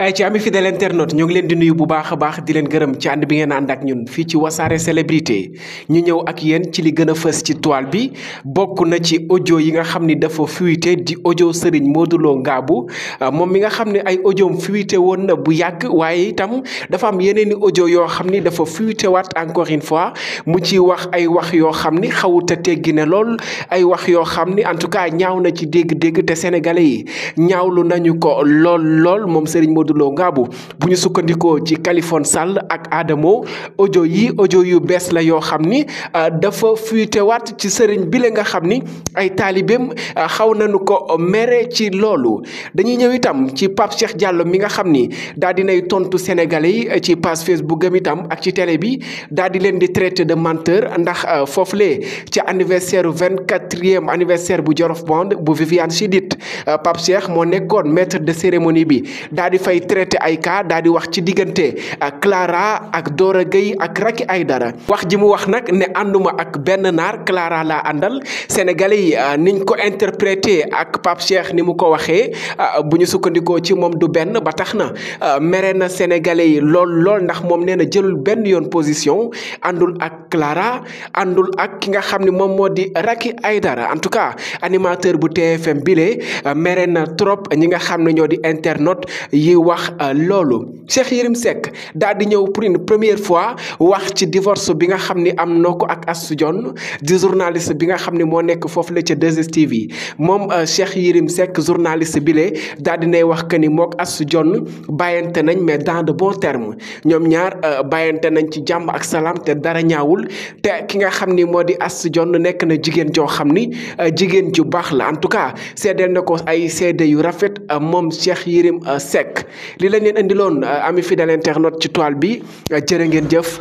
ay ci ami fidèle internaute ñoo ngi leen di nuyu bu baax a baax di leen gërëm ci ànd bi ngeen ànd ak ñun fii ci wasaare célébrité ñu ñëw ak yéen ci li gën a fës ci toile bi bokk na ci audio yi nga xam ni dafa fuité di audio Serigne Modou Lo Ngabou moom mi nga xam ne ay audioom fuité woon na bu yàgg waaye itam dafa am yeneen i audio yoo xam ni dafa fuité waat encore une fois mu ci wax ay wax yoo xam ni xawuta teggi ne lool ay wax yoo xam ni en tout cas ñaaw na ci dégg-dégg te sénégalais yi ñaawlu nañu ko lool moom Serigne Modou Lo Ngabou bu ñu sukkandikoo ci Kaliphone Sall ak Adamo audio yu bees la yoo xam ni dafa fuité waat ci sëriñ bi la nga xam ni ay taalibeem xaw nañu ko mere ci loolu dañuy ñëw itam ci Pape Cheikh Diallo mi nga xam ni daal dinay tontu sénégalais yi ci page Facebook am itam ak ci télé bi daal di leen di traité de menteur ndax foofulee ci anniversaire 24e anniversaire bu Jolof Band bu Viviane Chidid Pape Cheikh moo nekkoon maître de cérémonie bi daal di fay traité ay cas daal di wax ci diggante Clara ak Dora Gueye ak Racky Aïdara wax ji mu wax nag ne ànduma ak benn naar Clara laa àndal sénégalais yi niñ ko interprété ak Pape Cheikh ni mu ko waxee bu ñu sukkandikoo ci moom du benn ba tax na mere na sénégalais yi lool ndax moom nee na jëlul benn yoon position àndul ak Clara àndul ak ki nga xam ne moom moo di Racky Aïdara en tout cas animateur bu TFM bile mere na trop ñi nga xam ne ñoo di internaute yi wax loolu Cheikh Yérim Seck daal di ñëw pour une première fois wax ci divorce bi nga xam ni am na ko ak Astou Dione di journaliste bi nga xam ne moo nekk foofu la ca 2STV moom Cheikh Yérim Seck journaliste bile daal di nay wax que ni mook Astou Dione bàyyante nañ mais dans de bons termes ñoom ñaar bàyyante nañ ci jàmm ak salaam te dara ñaawul te ki nga xam ni moo di Astou Dione nekk na jigéen joo xam ni jigéen ju baax la en tout cas seedeel na ko ay seede yu rafet moom Cheikh Yérim Seck li lañ leen indiloon ami fidèle internaute ci toile bi jërë ngeen jëf.